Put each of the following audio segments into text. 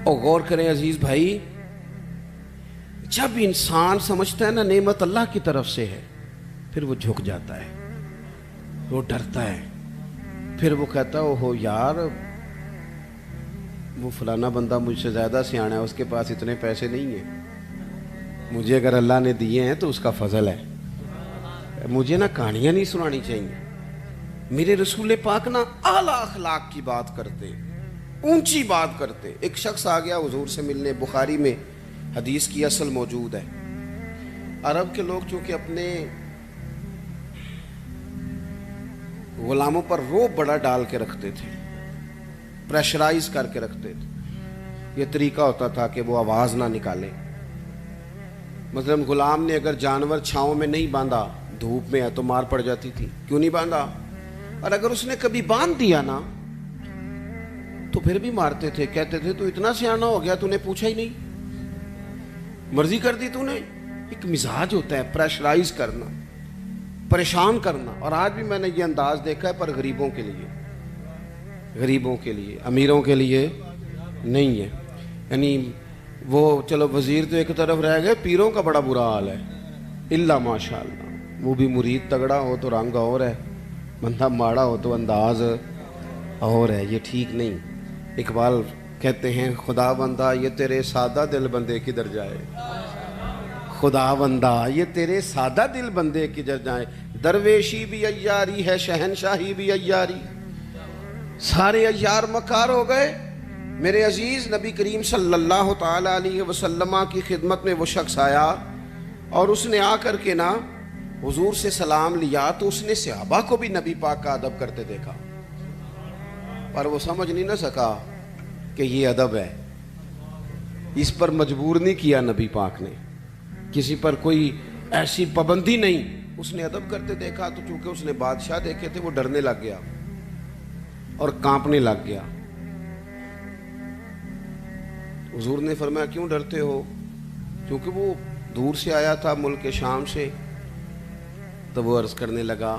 اور غور کریں عزیز بھائی، جب انسان سمجھتا ہے نا نعمت اللہ کی طرف سے ہے، پھر وہ جھک جاتا ہے، وہ ڈرتا ہے، پھر وہ کہتا ہے اوہو یار وہ فلانا بندہ مجھ سے زیادہ سیانا ہے، اس کے پاس اتنے پیسے نہیں ہیں، مجھے اگر اللہ نے دیے ہیں تو اس کا فضل ہے، مجھے نا کہانیاں نہیں سنانی چاہیے۔ میرے رسول پاک نا اعلیٰ اخلاق کی بات کرتے، اونچی بات کرتے۔ ایک شخص آ گیا حضور سے ملنے، بخاری میں حدیث کی اصل موجود ہے۔ عرب کے لوگ چونکہ اپنے غلاموں پر روب بڑا ڈال کے رکھتے تھے، پریشرائز کر کے رکھتے تھے۔ یہ طریقہ ہوتا تھا کہ وہ آواز نہ نکالے۔ مثلا غلام نے اگر جانور چھاؤں میں نہیں باندھا، دھوپ میں ہے تو مار پڑ جاتی تھی، کیوں نہیں باندھا؟ اور اگر اس نے کبھی باندھ دیا نا تو پھر بھی مارتے تھے، کہتے تھے تو اتنا سیانا ہو گیا، تو نے پوچھا ہی نہیں، مرضی کر دی تو نے۔ ایک مزاج ہوتا ہے پریشرائز کرنا، پریشان کرنا۔ اور آج بھی میں نے یہ انداز دیکھا ہے، پر غریبوں کے لیے، غریبوں کے لیے، امیروں کے لیے نہیں ہے۔ یعنی وہ چلو وزیر تو ایک طرف رہ گئے، پیروں کا بڑا برا حال ہے، اللہ ماشاء اللہ۔ وہ بھی مرید تگڑا ہو تو رنگ اور ہے، بندہ ماڑا ہو تو انداز اور ہے، یہ ٹھیک نہیں۔ اقبال کہتے ہیں خدا بندہ یہ تیرے سادہ دل بندے کدھر جائے، خدا بندہ یہ تیرے سادہ دل بندے کدھر جائے۔ درویشی بھی عیاری ہے، شہنشاہی بھی عیاری، سارے عیار مکار ہو گئے۔ میرے عزیز نبی کریم صلی اللہ تعالی علیہ وسلم کی خدمت میں وہ شخص آیا اور اس نے آ کر کے نا حضور سے سلام لیا، تو اس نے صحابہ کو بھی نبی پاک کا ادب کرتے دیکھا، پر وہ سمجھ نہیں نہ سکا کہ یہ ادب ہے۔ اس پر مجبور نہیں کیا نبی پاک نے، کسی پر کوئی ایسی پابندی نہیں، اس نے ادب کرتے دیکھا۔ تو چونکہ اس نے بادشاہ دیکھے تھے، وہ ڈرنے لگ گیا اور کانپنے لگ گیا۔ حضور نے فرمایا کیوں ڈرتے ہو؟ کیونکہ وہ دور سے آیا تھا، ملک شام سے۔ تو وہ عرض کرنے لگا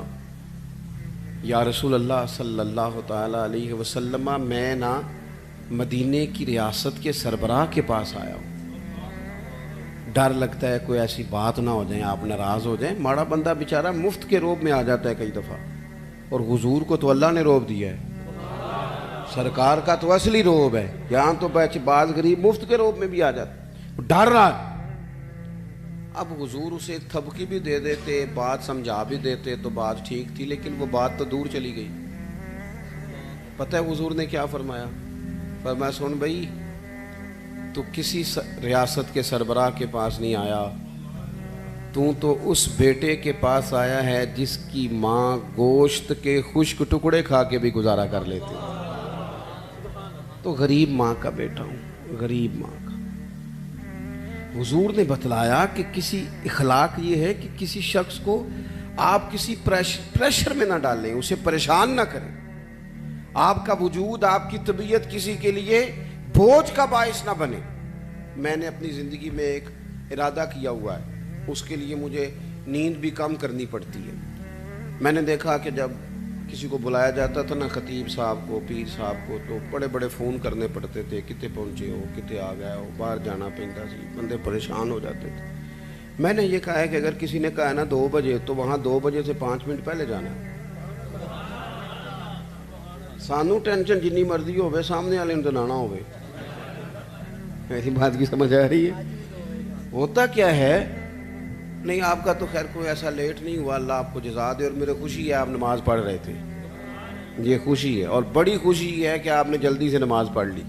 یا رسول اللہ صلی اللہ تعالی علیہ وسلم، میں نا مدینے کی ریاست کے سربراہ کے پاس آیا ہوں، ڈر لگتا ہے کوئی ایسی بات نہ ہو جائے، آپ ناراض ہو جائیں۔ ماڑا بندہ بیچارہ مفت کے روب میں آ جاتا ہے کئی دفعہ، اور حضور کو تو اللہ نے روب دیا ہے، سرکار کا تو اصلی روب ہے۔ یہاں تو بعض غریب مفت کے روب میں بھی آ جاتا، ڈر رہا ہے۔ اب حضور اسے تھبکی بھی دے دیتے، بات سمجھا بھی دیتے تو بات ٹھیک تھی، لیکن وہ بات تو دور چلی گئی۔ پتہ ہے حضور نے کیا فرمایا؟ فرمایا سن بھائی، تو کسی ریاست کے سربراہ کے پاس نہیں آیا، تو اس بیٹے کے پاس آیا ہے جس کی ماں گوشت کے خشک ٹکڑے کھا کے بھی گزارا کر لیتے، تو غریب ماں کا بیٹا ہوں، غریب ماں کا۔ حضور نے بتلایا کہ کسی اخلاق یہ ہے کہ کسی شخص کو آپ کسی پریشر میں نہ ڈالیں، اسے پریشان نہ کریں، آپ کا وجود، آپ کی طبیعت کسی کے لیے بوجھ کا باعث نہ بنے۔ میں نے اپنی زندگی میں ایک ارادہ کیا ہوا ہے، اس کے لیے مجھے نیند بھی کم کرنی پڑتی ہے۔ میں نے دیکھا کہ جب کسی کو بلایا جاتا تھا نا، خطیب صاحب کو، پیر صاحب کو، تو بڑے بڑے فون کرنے پڑتے تھے، کتے پہنچے ہو، کتے آ گئے ہو، باہر جانا پیندا سی، بندے پریشان ہو جاتے تھے۔ میں نے یہ کہا ہے کہ اگر کسی نے کہا ہے نا 2 بجے، تو وہاں 2 بجے سے 5 منٹ پہلے جانا ہے۔ سانو ٹینشن جنی مرضی ہوئے، سامنے والے نے لانا ہوئے۔ ایسی بات کی سمجھ آ رہی ہے؟ ہوتا کیا ہے، نہیں آپ کا تو خیر کوئی ایسا لیٹ نہیں ہوا، اللہ آپ کو جزا دے، اور میرے خوشی ہے آپ نماز پڑھ رہے تھے، یہ خوشی ہے، اور بڑی خوشی ہے کہ آپ نے جلدی سے نماز پڑھ لی،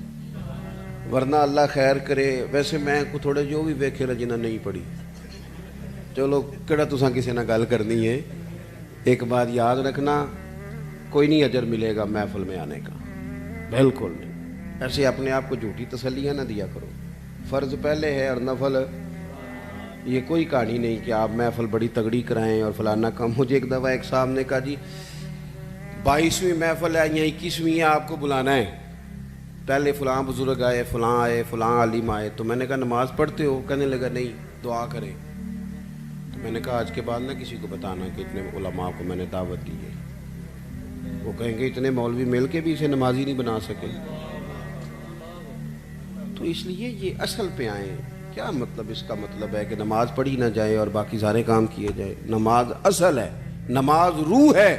ورنہ اللہ خیر کرے۔ ویسے میں کو تھوڑے جو بھی ویکھے نا جنہیں نہیں پڑھی، چلو کہڑا تساں کسی نہ گل کرنی ہے۔ ایک بات یاد رکھنا، کوئی نہیں اجر ملے گا محفل میں آنے کا، بالکل نہیں۔ ایسے اپنے آپ کو جھوٹی تسلیاں نہ دیا کرو، فرض پہلے ہے اور نفل یہ کوئی کہانی نہیں کہ آپ محفل بڑی تگڑی کرائیں اور فلانا کام۔ مجھے ایک دفعہ ایک صاحب نے کہا جی 22ویں محفل ہے یا 21ویں ہے، آپ کو بلانا ہے، پہلے فلاں بزرگ آئے، فلاں عالم آئے۔ تو میں نے کہا نماز پڑھتے ہو؟ کہنے لگا نہیں، دعا کریں۔ تو میں نے کہا آج کے بعد نہ کسی کو بتانا کہ اتنے علماء کو میں نے دعوت دی ہے، وہ کہیں گے اتنے مولوی مل کے بھی اسے نمازی نہیں بنا سکے۔ تو اس لیے یہ اصل پہ آئیں. کیا مطلب؟ اس کا مطلب ہے کہ نماز پڑھی نہ جائے اور باقی سارے کام کیے جائے. نماز اصل ہے, نماز روح ہے.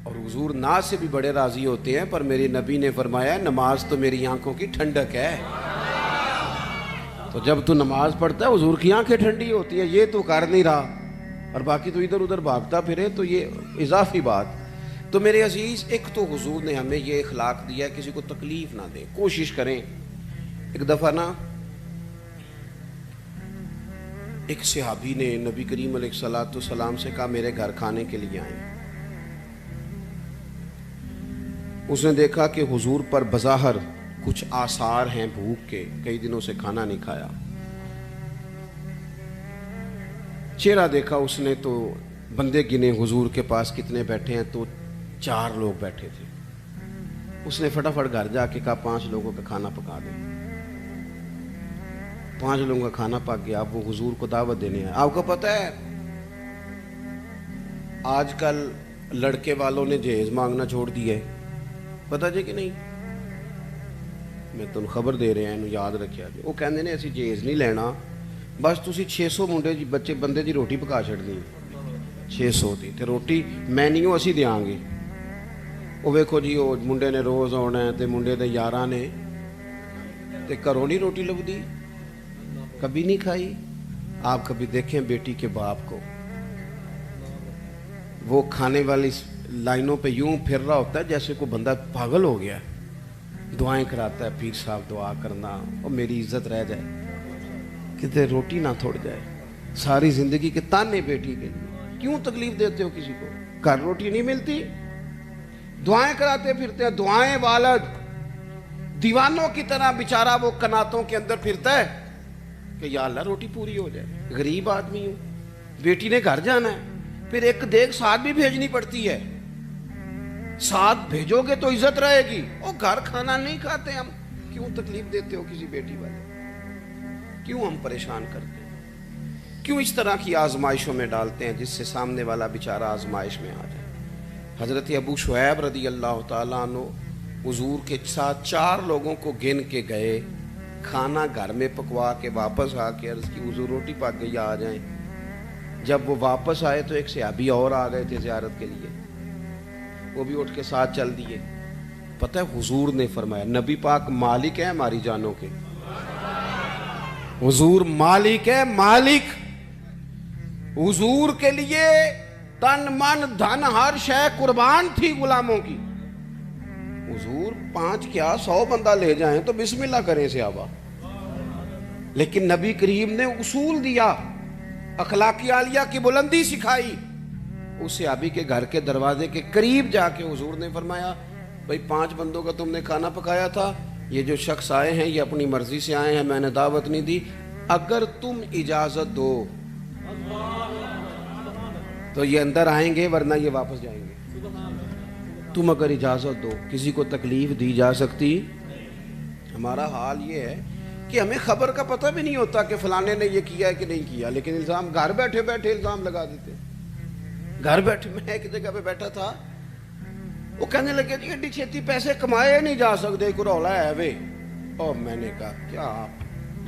اور حضور ناز سے بھی بڑے راضی ہوتے ہیں, پر میرے نبی نے فرمایا نماز تو میری آنکھوں کی ٹھنڈک ہے. تو جب تو نماز پڑھتا ہے حضور کی آنکھیں ٹھنڈی ہوتی ہیں. یہ تو کر نہیں رہا اور باقی تو ادھر ادھر بھاگتا پھرے, تو یہ اضافی بات. تو میرے عزیز, ایک تو حضور نے ہمیں یہ اخلاق دیا ہے کسی کو تکلیف نہ دیں, کوشش کریں. ایک دفعہ نا ایک صحابی نے نبی کریم علیہ الصلوۃ والسلام سے کہا میرے گھر کھانے کے لیے آئیں. اس نے دیکھا کہ حضور پر بظاہر کچھ آثار ہیں بھوک کے, کئی دنوں سے کھانا نہیں کھایا. چہرہ دیکھا اس نے تو بندے گنے حضور کے پاس کتنے بیٹھے ہیں, تو 4 لوگ بیٹھے تھے. اس نے فٹافٹ گھر جا کے کہا 5 لوگوں کا کھانا پکا دیں. 5 لوگوں کا کھانا پک گیا. اب وہ حضور کو دعوت دینے آئے. آپ کو پتہ ہے آج کل لڑکے والوں نے جہیز مانگنا چھوڑ دیا ہے, پتہ جی کہ نہیں؟ میں تمہیں خبر دے رہا ہوں, یاد رکھیا جی. وہ کہندے نے اسی جہیز نہیں لینا, بس تسی 600 منڈے جی بچے بندے دی روٹی پکا چھڑنی. 600 دی تے روٹی میں نہیں ہوں اسی دیاں گے. وہ ویکھو جی وہ منڈے نے روز آنا ہے تے منڈے دے یاراں نے تے گھروں نہیں روٹی لبدی, کبھی نہیں کھائی. آپ کبھی دیکھیں بیٹی کے باپ کو, وہ کھانے والی لائنوں پہ یوں پھر رہا ہوتا ہے جیسے کوئی بندہ پاگل ہو گیا. دعائیں کراتا ہے, پیر صاحب دعا کرنا اور میری عزت رہ جائے, کتے روٹی نہ تھوڑ جائے. ساری زندگی کے تانے بیٹی کے لیے. کیوں تکلیف دیتے ہو کسی کو؟ گھر روٹی نہیں ملتی, دعائیں کراتے پھرتے ہیں. دعائیں والد دیوانوں کی طرح بیچارہ وہ کناتوں کے اندر پھرتا ہے کہ یا اللہ روٹی پوری ہو جائے. غریب آدمی ہوں, بیٹی نے گھر جانا ہے, پھر ایک دیکھ ساتھ بھی بھیجنی پڑتی ہے. ساتھ بھیجو گے تو عزت رہے گی. اور گھر کھانا نہیں کھاتے ہم. کیوں تکلیف دیتے ہو کسی بیٹی والے؟ کیوں ہم پریشان کرتے ہیں؟ کیوں اس طرح کی آزمائشوں میں ڈالتے ہیں جس سے سامنے والا بیچارہ آزمائش میں آ جائے؟ حضرت ابو شعیب رضی اللہ تعالیٰ عنہ حضور کے ساتھ 4 لوگوں کو گن کے گئے, کھانا گھر میں پکوا کے واپس آ کے عرض کی حضور روٹی پک گئی آ جائیں. جب وہ واپس آئے تو ایک صحابی اور آ گئے تھے زیارت کے لیے, وہ بھی اٹھ کے ساتھ چل دیے. پتہ ہے حضور نے فرمایا, نبی پاک مالک ہے ہماری جانوں کے, حضور مالک ہے, مالک. حضور کے لیے تن من دھن ہر شے قربان تھی غلاموں کی. حضور 5 کیا 100 بندہ لے جائیں تو بسم اللہ کریں صحابہ. لیکن نبی کریم نے اصول دیا, اخلاقی عالیہ کی بلندی سکھائی. اس صحابی کے گھر کے دروازے کے قریب جا کے حضور نے فرمایا بھئی 5 بندوں کا تم نے کھانا پکایا تھا, یہ جو شخص آئے ہیں یہ اپنی مرضی سے آئے ہیں, میں نے دعوت نہیں دی, اگر تم اجازت دو تو یہ اندر آئیں گے ورنہ یہ واپس جائیں گے. تم اگر اجازت دو. کسی کو تکلیف دی جا سکتی؟ ہمارا حال یہ ہے کہ ہمیں خبر کا پتہ بھی نہیں ہوتا کہ فلانے نے یہ کیا ہے کہ نہیں کیا, لیکن الزام گھر بیٹھے بیٹھے الزام لگا دیتے. گھر بیٹھے, میں ایک جگہ پہ بیٹھا تھا, وہ کہنے لگے جی ایڈی چھیتی پیسے کمائے نہیں جا سکتے, کوئی رولا ہے وے. اور میں نے کہا کیا آپ,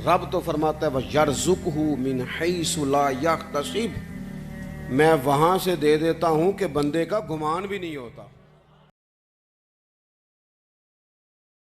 رب تو فرماتا ہے وَيَرْزُقْهُ مِنْ حَيْثُ لَا يَحْتَسِبُ, میں وہاں سے دے دیتا ہوں کہ بندے کا گمان بھی نہیں ہوتا.